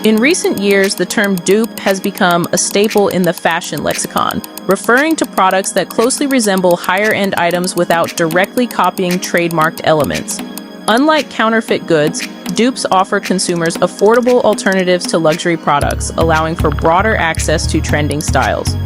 In recent years, the term dupe has become a staple in the fashion lexicon, referring to products that closely resemble higher-end items without directly copying trademarked elements. Unlike counterfeit goods, dupes offer consumers affordable alternatives to luxury products, allowing for broader access to trending styles.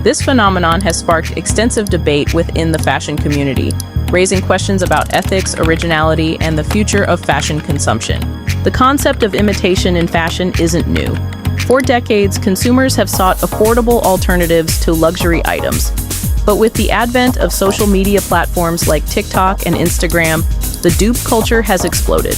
This phenomenon has sparked extensive debate within the fashion community, raising questions about ethics, originality, and the future of fashion consumption. The concept of imitation in fashion isn't new. For decades, consumers have sought affordable alternatives to luxury items. But with the advent of social media platforms like TikTok and Instagram, the dupe culture has exploded.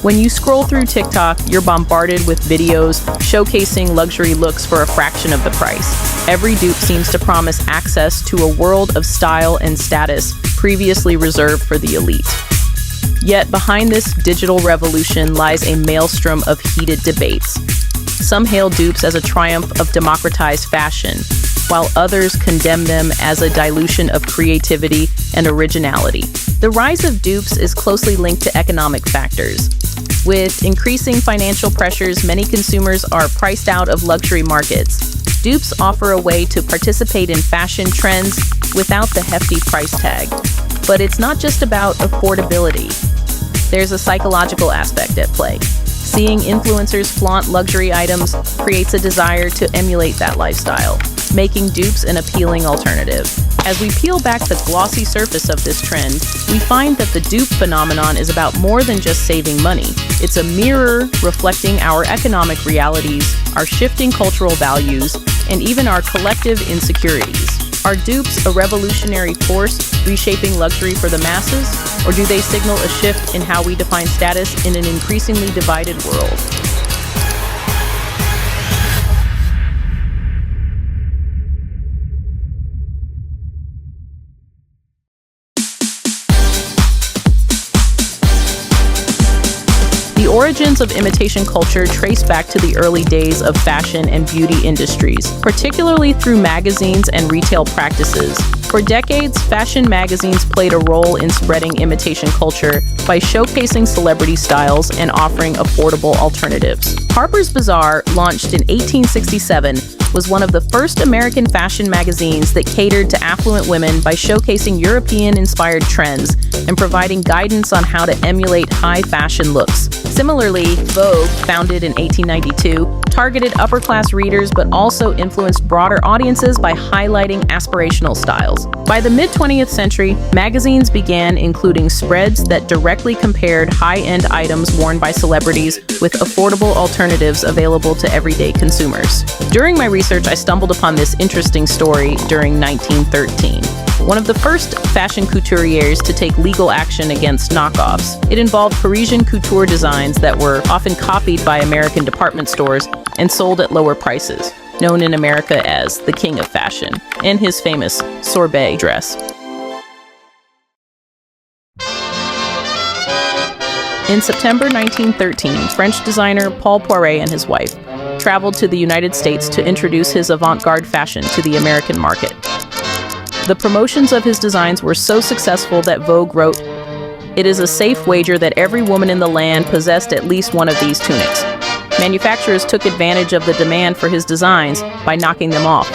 When you scroll through TikTok, you're bombarded with videos showcasing luxury looks for a fraction of the price. Every dupe seems to promise access to a world of style and status previously reserved for the elite. Yet behind this digital revolution lies a maelstrom of heated debates. Some hail dupes as a triumph of democratized fashion, while others condemn them as a dilution of creativity and originality. The rise of dupes is closely linked to economic factors. With increasing financial pressures, many consumers are priced out of luxury markets. Dupes offer a way to participate in fashion trends without the hefty price tag. But it's not just about affordability. There's a psychological aspect at play. Seeing influencers flaunt luxury items creates a desire to emulate that lifestyle, making dupes an appealing alternative. As we peel back the glossy surface of this trend, we find that the dupe phenomenon is about more than just saving money. It's a mirror reflecting our economic realities, our shifting cultural values, and even our collective insecurities. Are dupes a revolutionary force reshaping luxury for the masses, or do they signal a shift in how we define status in an increasingly divided world? The origins of imitation culture trace back to the early days of fashion and beauty industries, particularly through magazines and retail practices. For decades, fashion magazines played a role in spreading imitation culture by showcasing celebrity styles and offering affordable alternatives. Harper's Bazaar, launched in 1867, was one of the first American fashion magazines that catered to affluent women by showcasing European-inspired trends and providing guidance on how to emulate high fashion looks. Similarly, Vogue, founded in 1892, targeted upper-class readers but also influenced broader audiences by highlighting aspirational styles. By the mid-20th century, magazines began including spreads that directly compared high-end items worn by celebrities with affordable alternatives available to everyday consumers. During my research, I stumbled upon this interesting story during 1913. One of the first fashion couturiers to take legal action against knockoffs. It involved Parisian couture designs that were often copied by American department stores and sold at lower prices, known in America as the King of Fashion, and his famous Sorbet dress. In September 1913, French designer Paul Poiret and his wife traveled to the United States to introduce his avant-garde fashion to the American market. The promotions of his designs were so successful that Vogue wrote, "It is a safe wager that every woman in the land possessed at least one of these tunics." Manufacturers took advantage of the demand for his designs by knocking them off.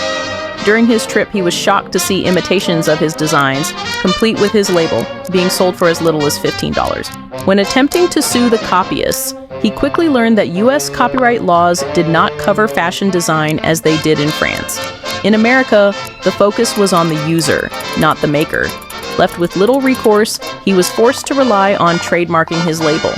During his trip, he was shocked to see imitations of his designs, complete with his label, being sold for as little as $15. When attempting to sue the copyists, he quickly learned that U.S. copyright laws did not cover fashion design as they did in France. In America, the focus was on the user, not the maker. Left with little recourse, he was forced to rely on trademarking his label.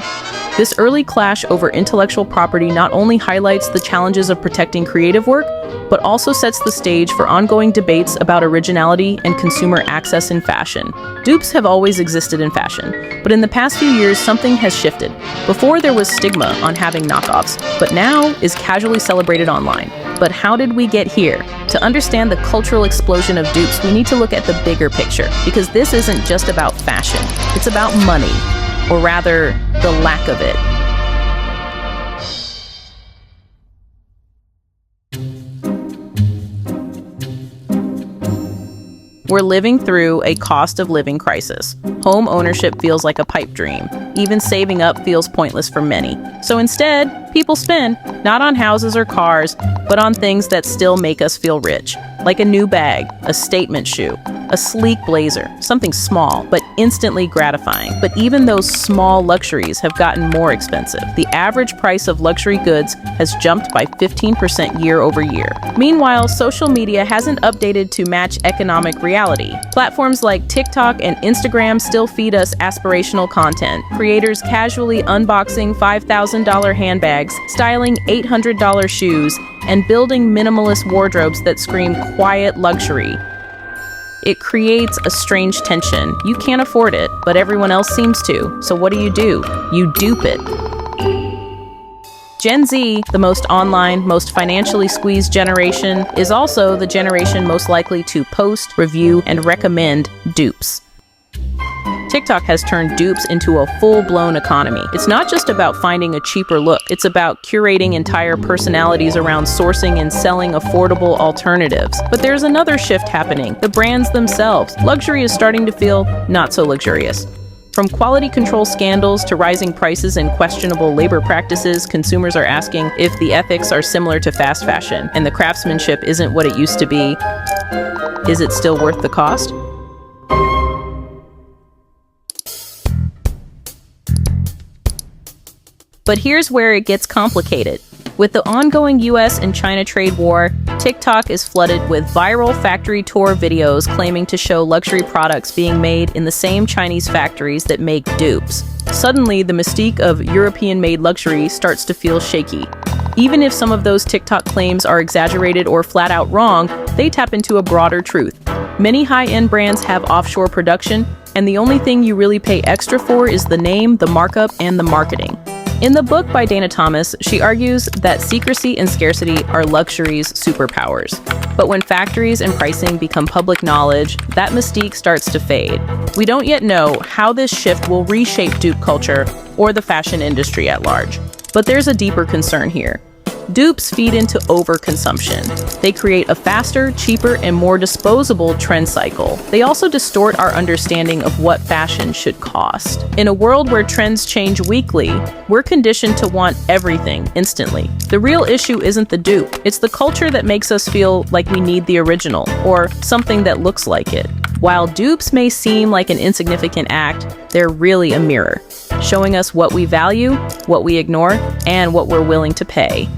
This early clash over intellectual property not only highlights the challenges of protecting creative work, but also sets the stage for ongoing debates about originality and consumer access in fashion. Dupes have always existed in fashion, but in the past few years, something has shifted. Before, there was stigma on having knockoffs, but now is casually celebrated online. But how did we get here? To understand the cultural explosion of dupes, we need to look at the bigger picture, because this isn't just about fashion. It's about money, or rather, the lack of it. We're living through a cost of living crisis. Home ownership feels like a pipe dream. Even saving up feels pointless for many. So instead, people spend, not on houses or cars, but on things that still make us feel rich. Like a new bag, a statement shoe, a sleek blazer, something small, but instantly gratifying. But even those small luxuries have gotten more expensive. The average price of luxury goods has jumped by 15% year over year. Meanwhile, social media hasn't updated to match economic reality. Platforms like TikTok and Instagram still feed us aspirational content. Creators casually unboxing $5,000 handbags, styling $800 shoes, and building minimalist wardrobes that scream quiet luxury. It creates a strange tension. You can't afford it, but everyone else seems to. So what do? You dupe it. Gen Z, the most online, most financially squeezed generation, is also the generation most likely to post, review, and recommend dupes. TikTok has turned dupes into a full-blown economy. It's not just about finding a cheaper look. It's about curating entire personalities around sourcing and selling affordable alternatives. But there's another shift happening. The brands themselves. Luxury is starting to feel not so luxurious. From quality control scandals to rising prices and questionable labor practices, consumers are asking if the ethics are similar to fast fashion and the craftsmanship isn't what it used to be. Is it still worth the cost? But here's where it gets complicated. With the ongoing US and China trade war, TikTok is flooded with viral factory tour videos claiming to show luxury products being made in the same Chinese factories that make dupes. Suddenly, the mystique of European-made luxury starts to feel shaky. Even if some of those TikTok claims are exaggerated or flat out wrong, they tap into a broader truth. Many high-end brands have offshore production, and the only thing you really pay extra for is the name, the markup, and the marketing. In the book by Dana Thomas, she argues that secrecy and scarcity are luxury's superpowers. But when factories and pricing become public knowledge, that mystique starts to fade. We don't yet know how this shift will reshape dupe culture or the fashion industry at large. But there's a deeper concern here. Dupes feed into overconsumption. They create a faster, cheaper, and more disposable trend cycle. They also distort our understanding of what fashion should cost. In a world where trends change weekly, we're conditioned to want everything instantly. The real issue isn't the dupe. It's the culture that makes us feel like we need the original, or something that looks like it. While dupes may seem like an insignificant act, they're really a mirror, showing us what we value, what we ignore, and what we're willing to pay.